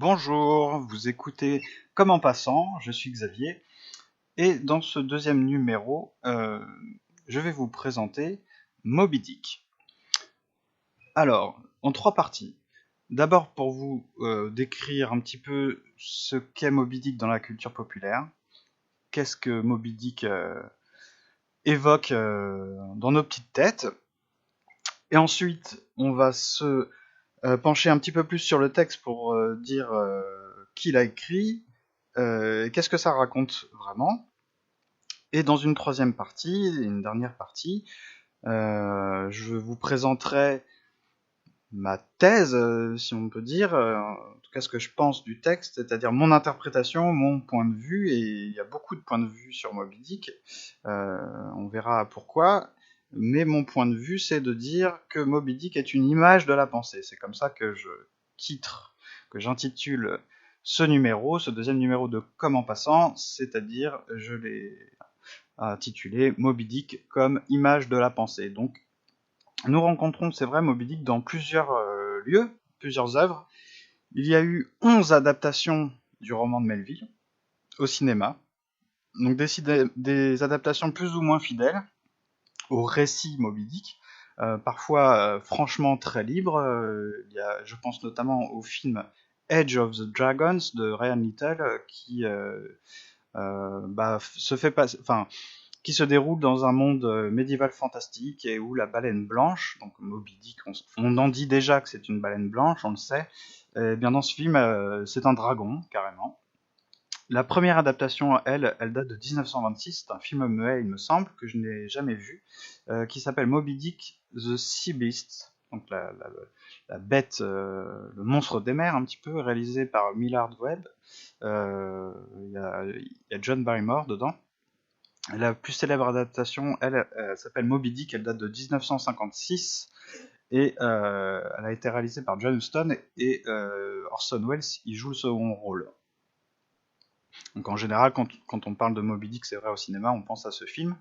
Bonjour, vous écoutez Comme en passant, je suis Xavier, et dans ce deuxième numéro, je vais vous présenter Moby Dick. Alors, en trois parties. D'abord pour vous décrire un petit peu ce qu'est Moby Dick dans la culture populaire, qu'est-ce que Moby Dick évoque dans nos petites têtes, et ensuite on va se pencher un petit peu plus sur le texte pour dire qui l'a écrit, qu'est-ce que ça raconte vraiment. Et dans une troisième partie, une dernière partie, je vous présenterai ma thèse, si on peut dire, en tout cas ce que je pense du texte, c'est-à-dire mon interprétation, mon point de vue, et il y a beaucoup de points de vue sur Moby Dick, on verra pourquoi, mais mon point de vue c'est de dire que Moby Dick est une image de la pensée, c'est comme ça que j'intitule ce deuxième numéro de Comme en passant, c'est-à-dire je l'ai intitulé Moby Dick comme image de la pensée. Donc nous rencontrons, c'est vrai, Moby Dick dans plusieurs lieux, plusieurs œuvres. Il y a eu 11 adaptations du roman de Melville au cinéma, donc des adaptations plus ou moins fidèles au récit Moby Dick, parfois franchement très libres. Je pense notamment au film Edge of the Dragons de Ryan Little, qui se fait passer, enfin, qui se déroule dans un monde médiéval fantastique et où la baleine blanche, donc Moby Dick, on en dit déjà que c'est une baleine blanche, on le sait, et bien dans ce film, c'est un dragon, carrément. La première adaptation, elle date de 1926, c'est un film muet, il me semble, que je n'ai jamais vu, qui s'appelle Moby Dick the Sea Beast, donc la bête, le monstre des mers un petit peu, réalisé par Millard Webb. Il y a John Barrymore dedans. La plus célèbre adaptation, elle s'appelle Moby Dick, elle date de 1956, et elle a été réalisée par John Huston, et Orson Welles y joue le second rôle. Donc en général, quand on parle de Moby Dick, c'est vrai au cinéma, on pense à ce film,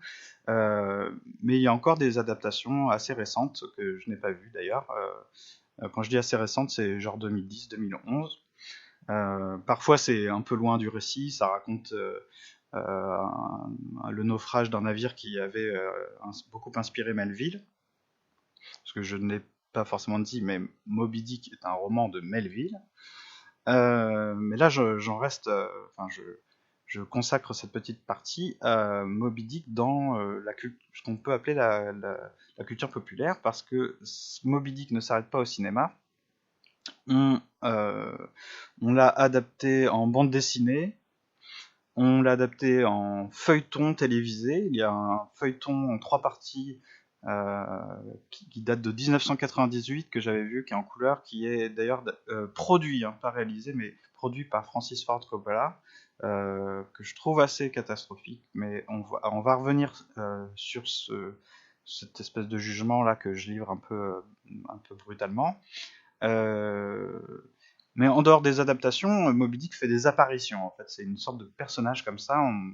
mais il y a encore des adaptations assez récentes, que je n'ai pas vues d'ailleurs. Quand je dis assez récentes, c'est genre 2010-2011. Parfois c'est un peu loin du récit, ça raconte le naufrage d'un navire qui avait beaucoup inspiré Melville, parce que je ne l'ai pas forcément dit, mais Moby Dick est un roman de Melville. Mais là, j'en reste, je consacre cette petite partie à Moby Dick dans ce qu'on peut appeler la culture populaire, parce que Moby Dick ne s'arrête pas au cinéma. On, euh, on l'a adapté en bande dessinée, on l'a adapté en feuilleton télévisé. Il y a un feuilleton en trois parties euh, qui date de 1998 que j'avais vu, qui est en couleur, qui est d'ailleurs produit, hein, pas réalisé, mais produit par Francis Ford Coppola, que je trouve assez catastrophique. Mais on va revenir sur cette espèce de jugement là que je livre un peu brutalement. Euh, mais en dehors des adaptations, Moby Dick fait des apparitions. En fait, c'est une sorte de personnage comme ça. On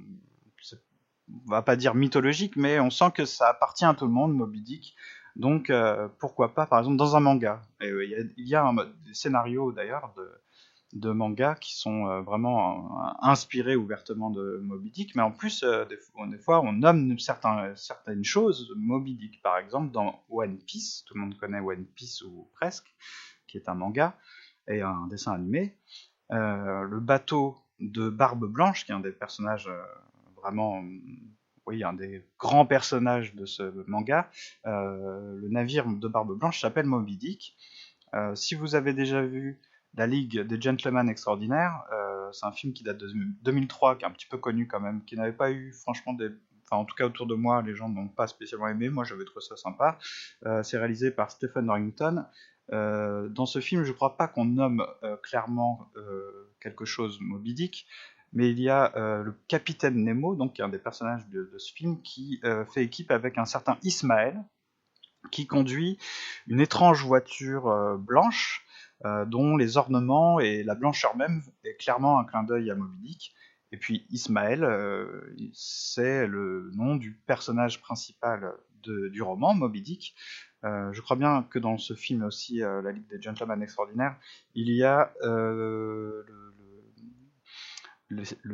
va pas dire mythologique, mais on sent que ça appartient à tout le monde, Moby Dick. Donc, pourquoi pas, par exemple, dans un manga. Il y a des scénarios d'ailleurs de mangas qui sont vraiment inspirés ouvertement de Moby Dick, mais en plus, des fois, on nomme certaines choses Moby Dick. Par exemple, dans One Piece, tout le monde connaît One Piece ou presque, qui est un manga et un dessin animé. Le bateau de Barbe Blanche, qui est un des personnages vraiment, oui, un des grands personnages de ce manga, le navire de Barbe Blanche s'appelle Moby Dick. Si vous avez déjà vu La Ligue des Gentlemen Extraordinaires, c'est un film qui date de 2003, qui est un petit peu connu quand même, qui n'avait pas eu franchement Enfin, en tout cas autour de moi, les gens n'ont pas spécialement aimé, moi j'avais trouvé ça sympa. C'est réalisé par Stephen Norrington. Dans ce film, je crois pas qu'on nomme clairement quelque chose Moby Dick, mais il y a le capitaine Nemo, donc qui est un des personnages de ce film, qui fait équipe avec un certain Ismaël, qui conduit une étrange voiture blanche, dont les ornements et la blancheur même est clairement un clin d'œil à Moby Dick. Et puis Ismaël, c'est le nom du personnage principal du roman, Moby Dick, Je crois bien que dans ce film aussi, La Ligue des Gentlemen Extraordinaires, il y a le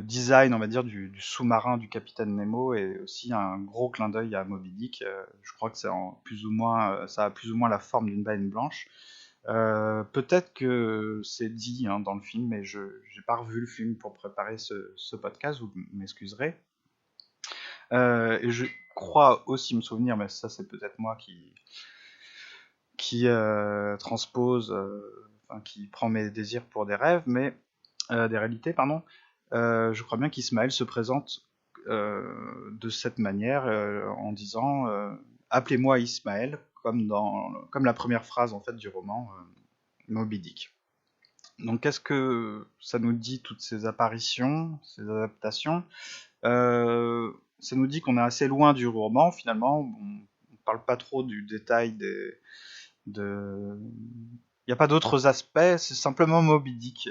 design, on va dire, du sous-marin du capitaine Nemo et aussi un gros clin d'œil à Moby Dick. Je crois que c'est plus ou moins, ça a plus ou moins la forme d'une baleine blanche. Peut-être que c'est dit dans le film, mais je n'ai pas revu le film pour préparer ce podcast, vous m'excuserez. Et je crois aussi me souvenir, mais ça c'est peut-être moi qui transpose, enfin, qui prend mes désirs pour des rêves, mais des réalités, pardon. Je crois bien qu'Ismaël se présente de cette manière en disant appelez-moi Ismaël, comme la première phrase en fait du roman Moby Dick. Donc qu'est-ce que ça nous dit toutes ces apparitions, ces adaptations? Ça nous dit qu'on est assez loin du roman finalement. On parle pas trop du détail de... Il n'y a pas d'autres aspects, c'est simplement Moby Dick.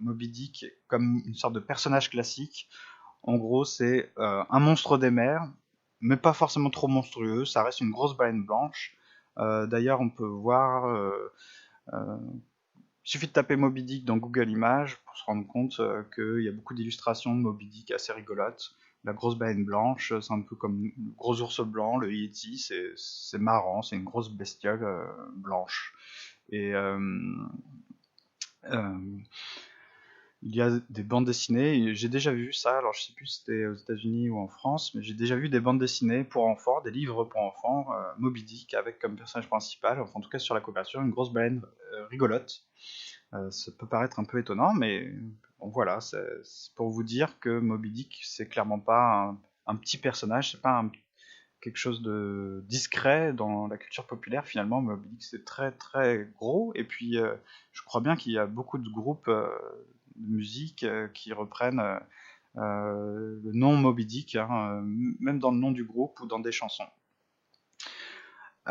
Moby Dick comme une sorte de personnage classique. En gros, c'est un monstre des mers, mais pas forcément trop monstrueux. Ça reste une grosse baleine blanche. D'ailleurs, on peut voir... euh, il suffit de taper Moby Dick dans Google Images pour se rendre compte qu'il y a beaucoup d'illustrations de Moby Dick assez rigolotes. La grosse baleine blanche, c'est un peu comme le gros ours blanc, le Yeti, c'est marrant, c'est une grosse bestiole blanche. Et euh, il y a des bandes dessinées, et j'ai déjà vu ça, alors je sais plus si c'était aux États-Unis ou en France, mais j'ai déjà vu des bandes dessinées pour enfants, des livres pour enfants, Moby Dick avec comme personnage principal, enfin en tout cas sur la couverture, une grosse baleine rigolote. Ça peut paraître un peu étonnant, mais bon, voilà, c'est pour vous dire que Moby Dick, c'est clairement pas un petit personnage, c'est pas quelque chose de discret dans la culture populaire. Finalement, Moby Dick, c'est très très gros, et puis je crois bien qu'il y a beaucoup de groupes de musique qui reprennent le nom Moby Dick, même dans le nom du groupe ou dans des chansons.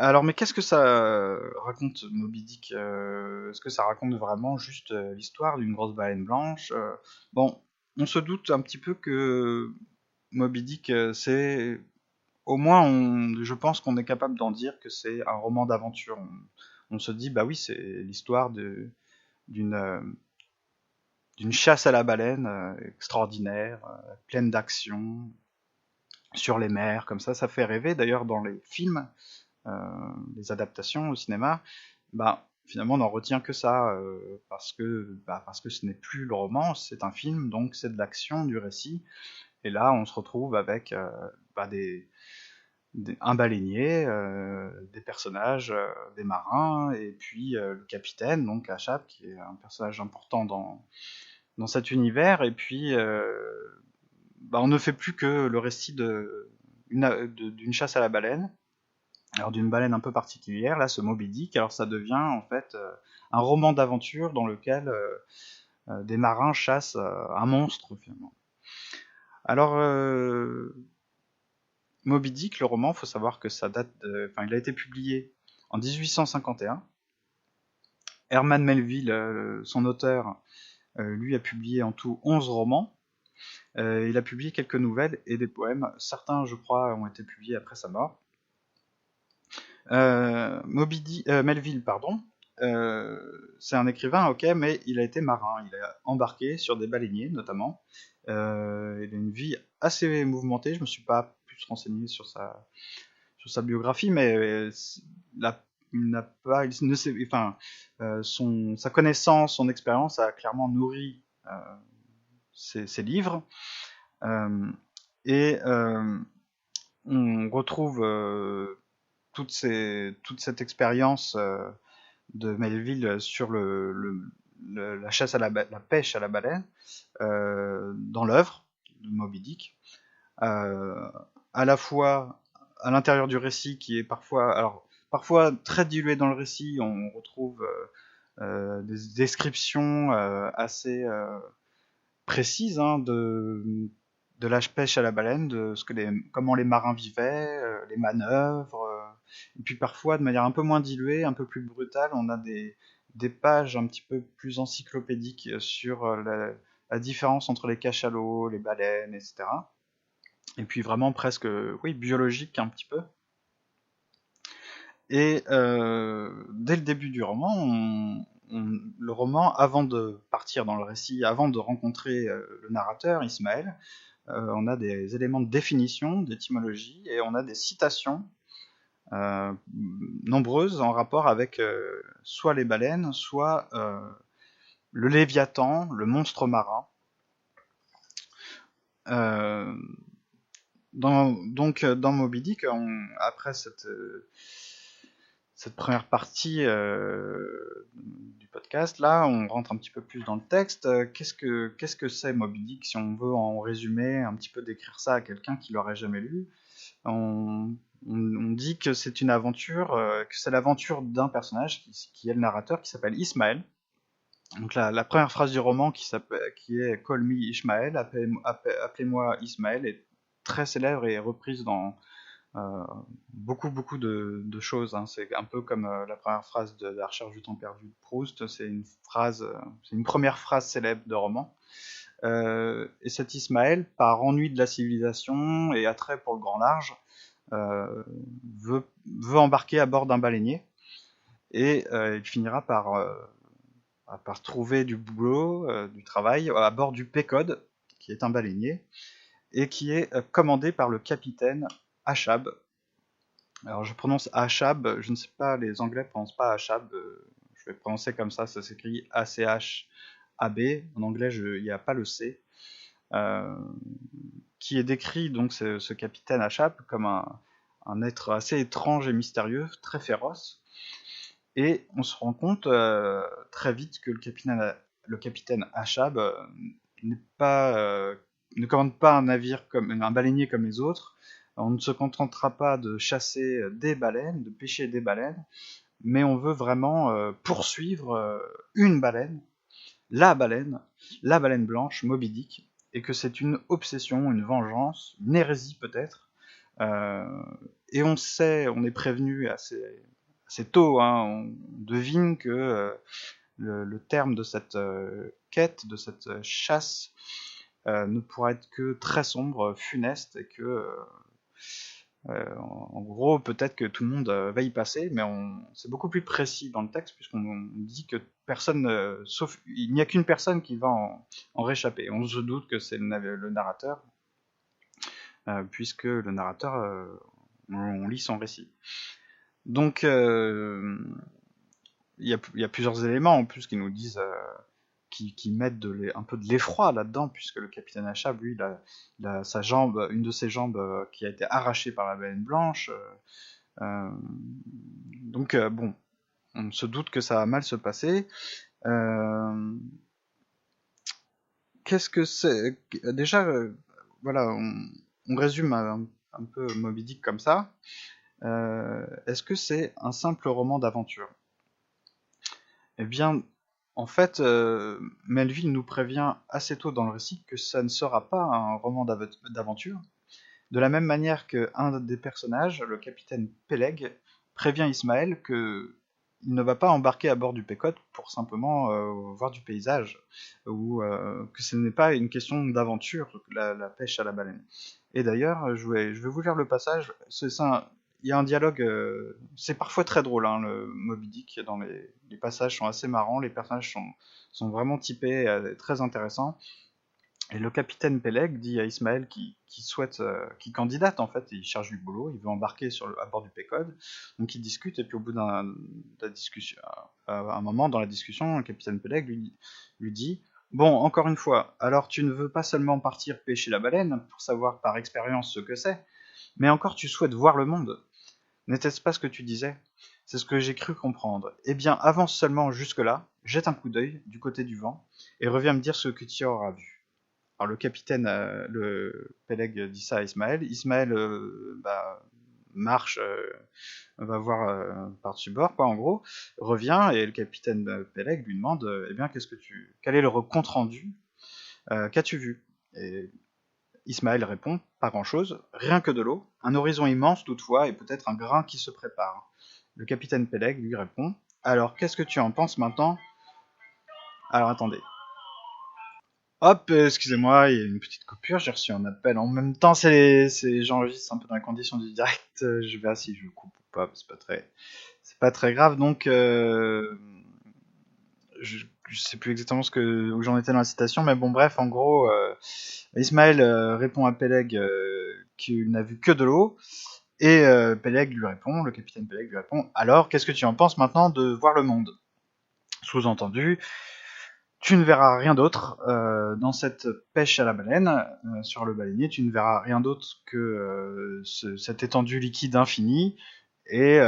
Alors, mais qu'est-ce que ça raconte Moby Dick? Est-ce que ça raconte vraiment juste l'histoire d'une grosse baleine blanche? Bon, on se doute un petit peu que Moby Dick, c'est au moins, je pense qu'on est capable d'en dire que c'est un roman d'aventure. On se dit, bah oui, c'est l'histoire d'une d'une chasse à la baleine extraordinaire, pleine d'action, sur les mers, comme ça fait rêver. D'ailleurs, dans les films, les adaptations au cinéma, bah, finalement on n'en retient que ça, parce que ce n'est plus le roman, c'est un film, donc c'est de l'action, du récit, et là on se retrouve avec bah, un baleinier, des personnages, des marins, et puis le capitaine, donc Achab, qui est un personnage important dans cet univers, et puis bah, on ne fait plus que le récit d'une chasse à la baleine, alors d'une baleine un peu particulière, là ce Moby Dick, alors ça devient en fait un roman d'aventure dans lequel des marins chassent un monstre finalement. Alors Moby Dick, le roman, faut savoir que ça date enfin il a été publié en 1851. Herman Melville, son auteur, lui a publié en tout 11 romans. Il a publié quelques nouvelles et des poèmes. Certains, je crois, ont été publiés après sa mort. Melville, pardon, c'est un écrivain, ok, mais il a été marin. Il a embarqué sur des baleiniers, notamment. Il a une vie assez mouvementée. Je me suis pas plus renseigné sur sa biographie, mais il n'a pas, il ne sait, enfin, sa connaissance, son expérience a clairement nourri ses livres. Euh, et on retrouve toute cette expérience de Melville sur la chasse à la pêche à la baleine dans l'œuvre de Moby Dick, euh, à la fois à l'intérieur du récit qui est parfois très dilué dans le récit, on retrouve des descriptions assez précises de la pêche à la baleine, de comment les marins vivaient, les manœuvres, et puis parfois de manière un peu moins diluée, un peu plus brutale, on a des pages un petit peu plus encyclopédiques sur la différence entre les cachalots, les baleines, etc. Et puis vraiment presque, oui, biologique un petit peu. Et dès le début du roman, le roman, avant de partir dans le récit, avant de rencontrer le narrateur, Ismaël, on a des éléments de définition, d'étymologie, et on a des citations euh, nombreuses en rapport avec soit les baleines, soit le Léviathan, le monstre marin. Euh, dans Moby Dick, après cette première partie du podcast, là, on rentre un petit peu plus dans le texte. Qu'est-ce que c'est Moby Dick, si on veut en résumer, un petit peu décrire ça à quelqu'un qui l'aurait jamais lu? On dit que c'est une aventure, que c'est l'aventure d'un personnage qui est le narrateur, qui s'appelle Ismaël. Donc la première phrase du roman qui est Call me Ishmael, appelez-moi Ismaël, est très célèbre et est reprise dans euh, beaucoup de choses. Hein. C'est un peu comme la première phrase de La recherche du temps perdu de Proust. C'est une première phrase célèbre de roman. Et cet Ismaël, par ennui de la civilisation et attrait pour le grand large, euh, veut embarquer à bord d'un baleinier et il finira par trouver du boulot, du travail à bord du Pécode, qui est un baleinier et qui est commandé par le capitaine Achab. Alors je prononce Achab, je ne sais pas, les Anglais ne prononcent pas Achab, je vais prononcer comme ça s'écrit A-C-H-A-B, en anglais il n'y a pas le C, euh, qui est décrit donc ce capitaine Achab comme un être assez étrange et mystérieux, très féroce, et on se rend compte très vite que le capitaine Achab n'est pas, ne commande pas un navire comme un baleinier comme les autres. On ne se contentera pas de chasser des baleines, de pêcher des baleines, mais on veut vraiment poursuivre une baleine, la baleine, la baleine blanche, Moby Dick, et que c'est une obsession, une vengeance, une hérésie peut-être. Euh, et on est prévenu assez tôt, hein, on devine que le terme de cette quête, de cette chasse, ne pourra être que très sombre, funeste, et que en gros, peut-être que tout le monde va y passer, mais c'est beaucoup plus précis dans le texte, puisqu'on dit que personne, sauf il n'y a qu'une personne qui va en réchapper. On se doute que c'est le narrateur, puisque le narrateur, on lit son récit. Donc, il y a plusieurs éléments en plus qui nous disent, qui mettent un peu de l'effroi là-dedans, puisque le capitaine Achab, lui, il a sa jambe, une de ses jambes qui a été arrachée par la baleine blanche. Donc bon, on se doute que ça va mal se passer. Euh, Qu'est-ce que c'est? Déjà, voilà, on résume un peu Moby Dick comme ça. Est-ce que c'est un simple roman d'aventure? Eh bien, en fait, Melville nous prévient assez tôt dans le récit que ça ne sera pas un roman d'aventure. De la même manière qu'un des personnages, le capitaine Peleg, prévient Ismaël que il ne va pas embarquer à bord du Pécode pour simplement voir du paysage, ou que ce n'est pas une question d'aventure, la pêche à la baleine. Et d'ailleurs, je vais vous lire le passage. Il y a un dialogue, c'est parfois très drôle, hein, le Moby Dick. Les passages sont assez marrants, les personnages sont vraiment typés, très intéressants. Et le capitaine Peleg dit à Ismaël qui candidate en fait, il cherche du boulot, il veut embarquer à bord du Pécode, donc il discute et puis au bout de la discussion, un moment dans la discussion, le capitaine Peleg lui dit: bon, encore une fois, alors tu ne veux pas seulement partir pêcher la baleine pour savoir par expérience ce que c'est, mais encore tu souhaites voir le monde. N'était-ce pas ce que tu disais? C'est ce que j'ai cru comprendre. Eh bien, avance seulement jusque-là, jette un coup d'œil du côté du vent et reviens me dire ce que tu auras vu. Alors le capitaine, le Peleg dit ça à Ismaël. Ismaël marche, va voir par-dessus bord, quoi, en gros, revient et le capitaine Peleg lui demande, eh bien, quel est le compte rendu, qu'as-tu vu? Et Ismaël répond, pas grand-chose, rien que de l'eau, un horizon immense toutefois et peut-être un grain qui se prépare. Le capitaine Peleg lui répond, alors qu'est-ce que tu en penses maintenant? Alors attendez. Hop, excusez-moi, il y a une petite coupure, j'ai reçu un appel. En même temps, j'enregistre un peu dans les conditions du direct. Je verrai si je coupe pas, c'est pas très grave. Donc, je sais plus exactement où j'en étais dans la citation, mais bon, bref, en gros, Ismaël répond à Peleg qu'il n'a vu que de l'eau, et le capitaine Peleg lui répond, alors, qu'est-ce que tu en penses maintenant de voir le monde? Sous-entendu, tu ne verras rien d'autre dans cette pêche à la baleine, sur le baleinier, tu ne verras rien d'autre que cette étendue liquide infinie, et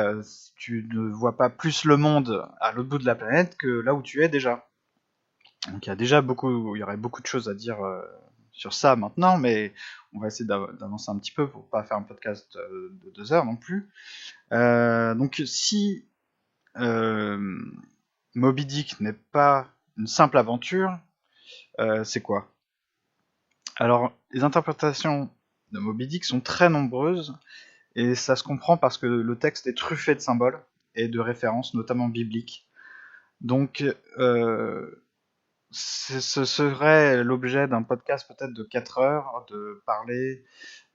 tu ne vois pas plus le monde à l'autre bout de la planète que là où tu es déjà. Donc il y aurait beaucoup de choses à dire sur ça maintenant, mais on va essayer d'avancer un petit peu pour pas faire un podcast de 2 heures non plus. Donc si euh, Moby Dick n'est pas une simple aventure, c'est quoi? Alors, les interprétations de Moby Dick sont très nombreuses, et ça se comprend parce que le texte est truffé de symboles et de références, notamment bibliques. Donc, ce serait l'objet d'un podcast peut-être de 4 heures, de parler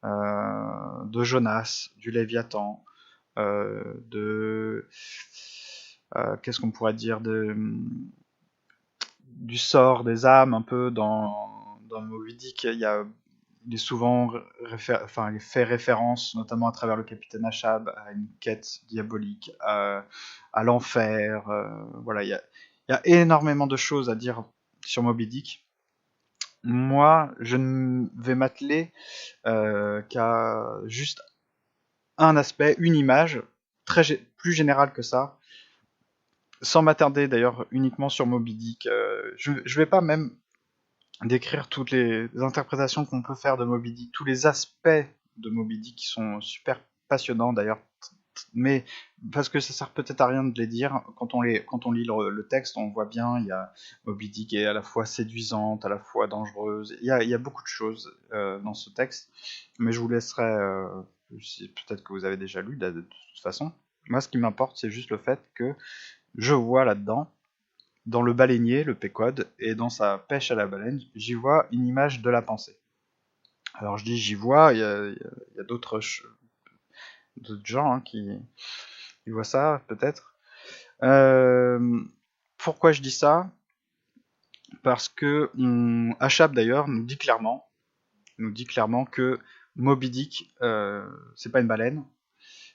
de Jonas, du Léviathan, de... qu'est-ce qu'on pourrait dire du sort des âmes un peu dans Moby Dick. Il est souvent il fait référence, notamment à travers le capitaine Achab, à une quête diabolique, à l'enfer. Voilà, il y a énormément de choses à dire sur Moby Dick. Moi, je ne vais m'atteler qu'à juste un aspect, une image, plus générale que ça, sans m'attarder d'ailleurs uniquement sur Moby Dick. Je vais pas même décrire toutes les interprétations qu'on peut faire de Moby Dick, tous les aspects de Moby Dick qui sont super passionnants d'ailleurs, mais parce que ça sert peut-être à rien de les dire. Quand on lit le texte, on voit bien, il y a Moby Dick est à la fois séduisante, à la fois dangereuse. Il y a beaucoup de choses dans ce texte, mais je vous laisserai. Peut-être que vous avez déjà lu de toute façon. Moi, ce qui m'importe, c'est juste le fait que je vois là-dedans, dans le baleinier, le Péquod, et dans sa pêche à la baleine, j'y vois une image de la pensée. Alors je dis j'y vois, il y a d'autres gens hein, qui voient ça, peut-être. Euh, Pourquoi je dis ça? Parce que Achab d'ailleurs nous dit clairement que Moby Dick, c'est pas une baleine,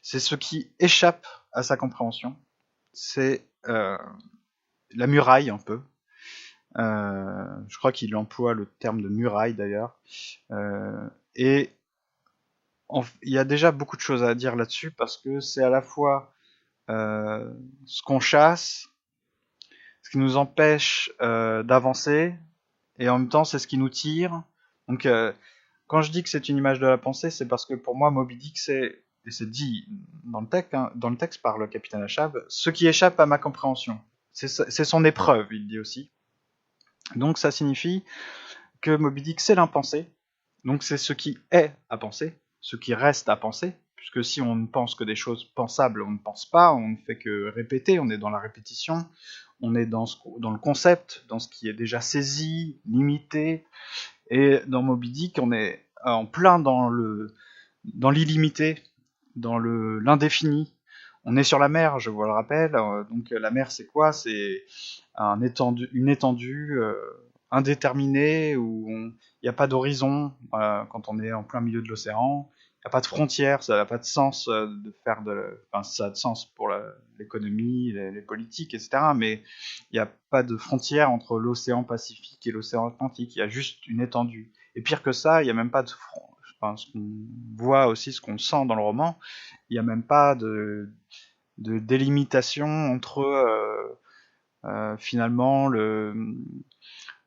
c'est ce qui échappe à sa compréhension, c'est la muraille un peu. Je crois qu'il emploie le terme de muraille d'ailleurs. Et il y a déjà beaucoup de choses à dire là-dessus parce que c'est à la fois ce qu'on chasse, ce qui nous empêche d'avancer, et en même temps c'est ce qui nous tire. Donc quand je dis que c'est une image de la pensée, c'est parce que pour moi Moby Dick et c'est dit dans le texte par le capitaine Achab, ce qui échappe à ma compréhension. C'est son épreuve, il dit aussi. Donc ça signifie que Moby Dick c'est l'impensé, donc c'est ce qui est à penser, ce qui reste à penser, puisque si on ne pense que des choses pensables, on ne pense pas, on ne fait que répéter, on est dans la répétition, on est dans le concept, dans ce qui est déjà saisi, limité, et dans Moby Dick, on est en plein dans l'illimité, dans l'indéfini. On est sur la mer, je vous le rappelle, donc la mer c'est quoi? C'est une étendue indéterminée où il n'y a pas d'horizon quand on est en plein milieu de l'océan. Il n'y a pas de frontières, ça n'a pas de sens de faire Enfin, ça a de sens pour l'économie, les politiques, etc. Mais il n'y a pas de frontières entre l'océan Pacifique et l'océan Atlantique. Il y a juste une étendue. Et pire que ça, il n'y a même pas de enfin, ce qu'on voit aussi, ce qu'on sent dans le roman, il n'y a même pas de délimitation entre finalement le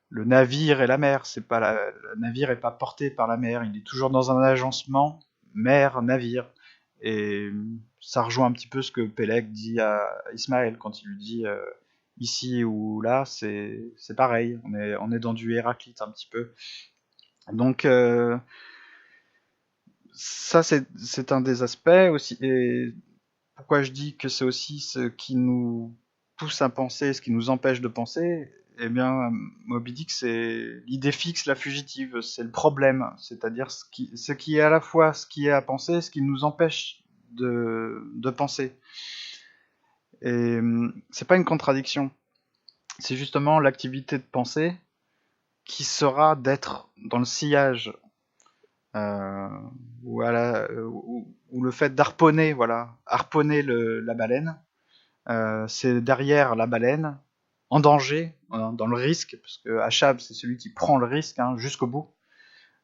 navire et la mer. C'est pas le navire est pas porté par la mer, il est toujours dans un agencement mer-navire. Et ça rejoint un petit peu ce que Peleg dit à Ismaël quand il lui dit ici ou là, c'est pareil. On est dans du Héraclite un petit peu. Donc ça c'est un des aspects aussi. Et pourquoi je dis que c'est aussi ce qui nous pousse à penser, ce qui nous empêche de penser? Eh bien, Moby Dick, c'est l'idée fixe, la fugitive, c'est le problème, c'est-à-dire ce qui est à la fois ce qui est à penser, ce qui nous empêche de penser. Et c'est pas une contradiction. C'est justement l'activité de pensée qui sera d'être dans le sillage, euh, ou le fait d'harponner, voilà, harponner la baleine. C'est derrière la baleine, en danger, dans le risque, parce que Achab, c'est celui qui prend le risque jusqu'au bout.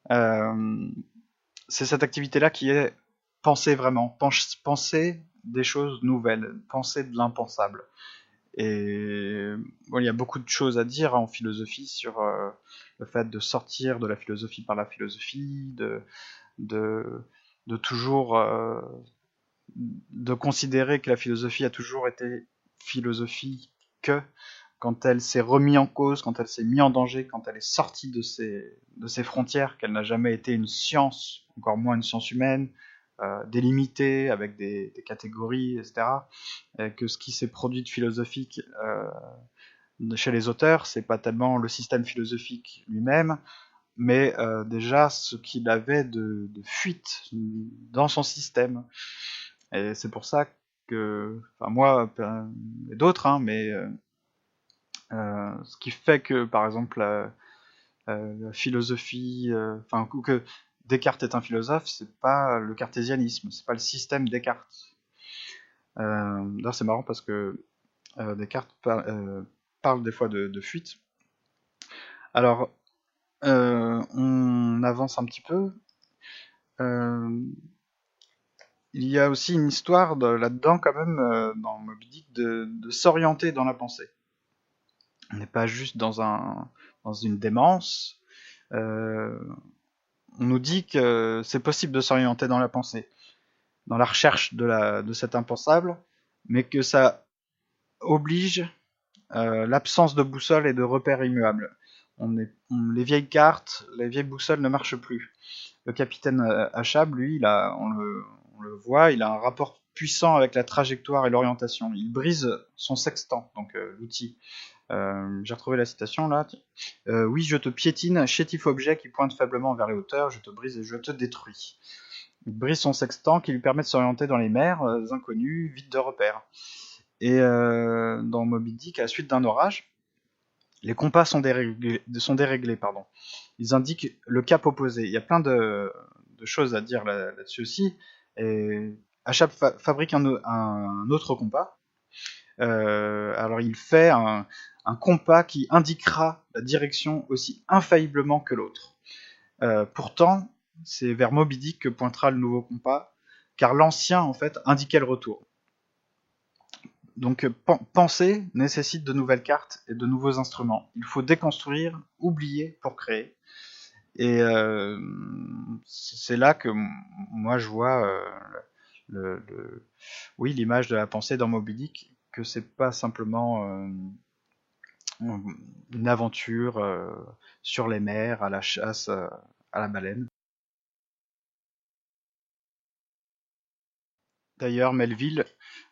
C'est cette activité-là qui est penser vraiment, penser des choses nouvelles, penser de l'impensable. Et bon, il y a beaucoup de choses à dire en philosophie sur le fait de sortir de la philosophie par la philosophie, de, de toujours de considérer que la philosophie a toujours été philosophie que quand elle s'est remise en cause, quand elle s'est mise en danger, quand elle est sortie de ses frontières, qu'elle n'a jamais été une science, encore moins une science humaine, délimitée avec des catégories, etc. Et que ce qui s'est produit de philosophique chez les auteurs, c'est pas tellement le système philosophique lui-même, mais déjà ce qu'il avait de fuite dans son système. Et c'est pour ça que, enfin moi et d'autres, mais ce qui fait que, par exemple, la philosophie, ou que Descartes est un philosophe, c'est pas le cartésianisme, c'est pas le système Descartes. D'ailleurs, c'est marrant parce que Descartes parle des fois de fuite. Alors, on avance un petit peu. Il y a aussi une histoire là-dedans, quand même, dans Moby Dick, de s'orienter dans la pensée. On n'est pas juste dans une démence. On nous dit que c'est possible de s'orienter dans la pensée, dans la recherche de cet impensable, mais que ça oblige l'absence de boussole et de repères immuables. Les vieilles cartes, les vieilles boussoles ne marchent plus. Le capitaine Achab, lui, on le voit, il a un rapport puissant avec la trajectoire et l'orientation. Il brise son sextant, donc l'outil. J'ai retrouvé la citation là. Oui, je te piétine, chétif objet qui pointe faiblement vers les hauteurs, je te brise et je te détruis. Il brise son sextant qui lui permet de s'orienter dans les mers inconnues, vides de repères. Et dans Moby Dick, à la suite d'un orage, les compas sont déréglés, pardon. Ils indiquent le cap opposé. Il y a plein de choses à dire là-dessus aussi. Et Achab fabrique un autre compas. Alors il fait un compas qui indiquera la direction aussi infailliblement que l'autre. Pourtant, c'est vers Moby Dick que pointera le nouveau compas, car l'ancien, en fait, indiquait le retour. Donc penser nécessite de nouvelles cartes et de nouveaux instruments. Il faut déconstruire, oublier pour créer. Et c'est là que moi je vois oui, l'image de la pensée dans Moby Dick, que c'est pas simplement une aventure sur les mers, à la chasse à la baleine. D'ailleurs, Melville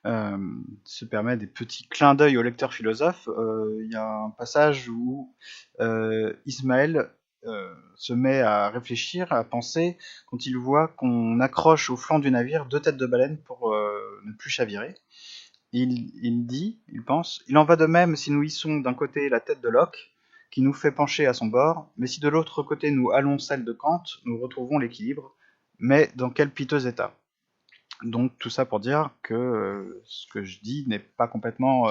se permet des petits clins d'œil au lecteur philosophe. Il y a un passage où Ismaël se met à réfléchir, à penser, quand il voit qu'on accroche au flanc du navire 2 têtes de baleine pour ne plus chavirer. Il pense, il en va de même si nous hissons d'un côté la tête de Locke, qui nous fait pencher à son bord, mais si de l'autre côté nous halons celle de Kant, nous retrouvons l'équilibre. Mais dans quel piteux état? Donc tout ça pour dire que ce que je dis n'est pas complètement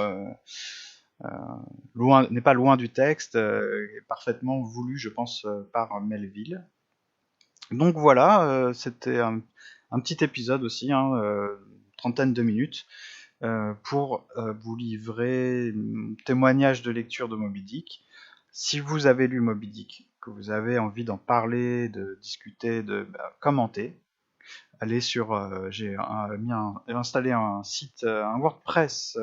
n'est pas loin du texte, est parfaitement voulu, je pense, par Melville. Donc voilà, c'était un petit épisode aussi, trentaine de minutes, pour vous livrer un témoignage de lecture de Moby Dick. Si vous avez lu Moby Dick, que vous avez envie d'en parler, de discuter, de commenter, allez sur, j'ai installé un site, un WordPress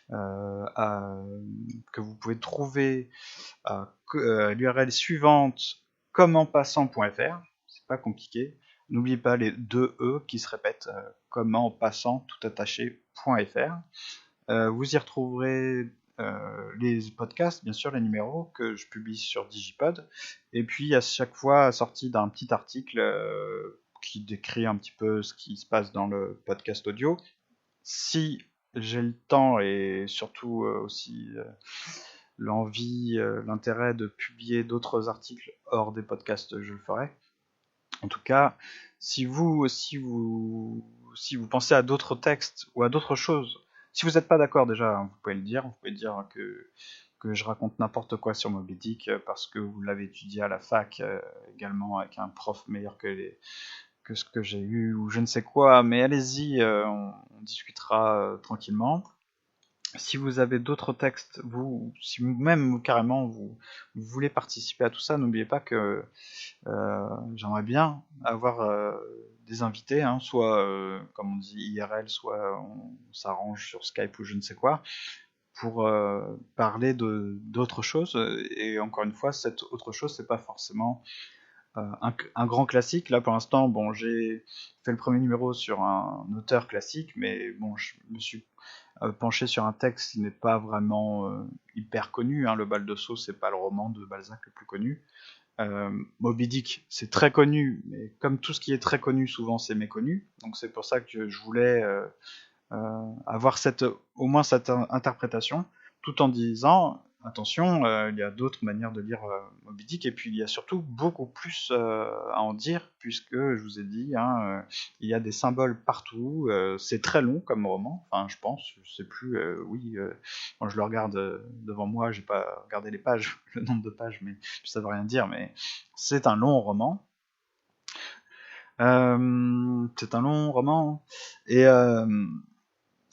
que vous pouvez trouver à l'URL suivante, commentpassant.fr. C'est pas compliqué. N'oubliez pas les 2 E qui se répètent, commentpassant tout attaché.fr. Vous y retrouverez les podcasts, bien sûr, les numéros que je publie sur Digipod, et puis à chaque fois assorti d'un petit article qui décrit un petit peu ce qui se passe dans le podcast audio. Si j'ai le temps et surtout aussi l'envie, l'intérêt de publier d'autres articles hors des podcasts, je le ferai. En tout cas, si vous pensez à d'autres textes ou à d'autres choses, si vous n'êtes pas d'accord déjà, vous pouvez le dire. Vous pouvez dire que je raconte n'importe quoi sur Moby Dick parce que vous l'avez étudié à la fac également avec un prof meilleur que ce que j'ai eu ou je ne sais quoi. Mais allez-y, on discutera tranquillement. Si vous avez d'autres textes, si même carrément vous voulez participer à tout ça, n'oubliez pas que j'aimerais bien avoir des invités, hein, soit comme on dit IRL, soit on s'arrange sur Skype ou je ne sais quoi, pour parler d'autres choses. Et encore une fois, cette autre chose, c'est pas forcément un grand classique. Là, pour l'instant, bon, j'ai fait le premier numéro sur un auteur classique, mais bon, je me suis penché sur un texte qui n'est pas vraiment hyper connu. Hein. Le Bal de Sceaux, c'est pas le roman de Balzac le plus connu. Moby Dick, c'est très connu, mais comme tout ce qui est très connu, souvent c'est méconnu. Donc c'est pour ça que je voulais avoir au moins cette interprétation, tout en disant attention, il y a d'autres manières de lire Moby Dick, et puis il y a surtout beaucoup plus à en dire, puisque je vous ai dit, hein, il y a des symboles partout, c'est très long comme roman, enfin je pense, je sais plus, oui, quand je le regarde devant moi, j'ai pas regardé les pages, le nombre de pages, mais ça veut rien dire, mais c'est un long roman. C'est un long roman, et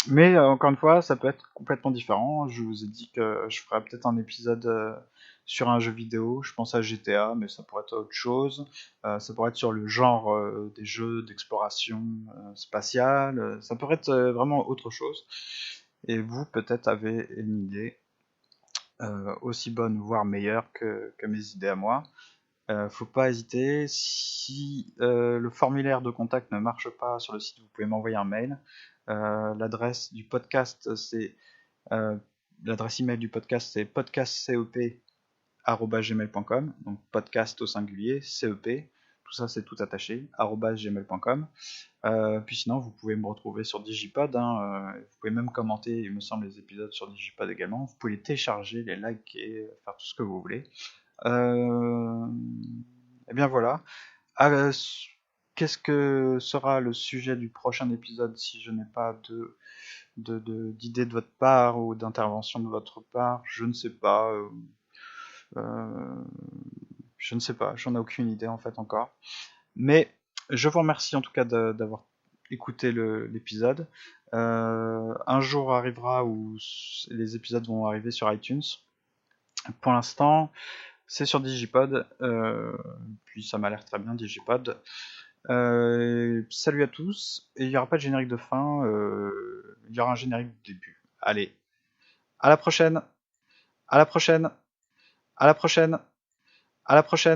mais encore une fois, ça peut être complètement différent. Je vous ai dit que je ferais peut-être un épisode sur un jeu vidéo. Je pense à GTA, mais ça pourrait être autre chose. Ça pourrait être sur le genre des jeux d'exploration spatiale. Ça pourrait être vraiment autre chose. Et vous, peut-être, avez une idée aussi bonne, voire meilleure que mes idées à moi. Faut pas hésiter. Si le formulaire de contact ne marche pas sur le site, vous pouvez m'envoyer un mail. L'adresse du podcast, c'est l'adresse email du podcast, c'est podcastcep@gmail.com. Donc podcast au singulier, CEP, tout ça c'est tout attaché, @gmail.com. Puis sinon, vous pouvez me retrouver sur Digipod. Hein, vous pouvez même commenter, il me semble, les épisodes sur Digipod également. Vous pouvez les télécharger, les liker, faire tout ce que vous voulez. Et bien voilà. Qu'est-ce que sera le sujet du prochain épisode si je n'ai pas d'idée de votre part ou d'intervention de votre part? Je ne sais pas. Je ne sais pas. J'en ai aucune idée en fait encore. Mais je vous remercie en tout cas d'avoir écouté l'épisode. Un jour arrivera où les épisodes vont arriver sur iTunes. Pour l'instant, c'est sur Digipod, puis ça m'a l'air très bien Digipod. Salut à tous, et il n'y aura pas de générique de fin, il y aura un générique de début. Allez, à la prochaine, à la prochaine, à la prochaine, à la prochaine.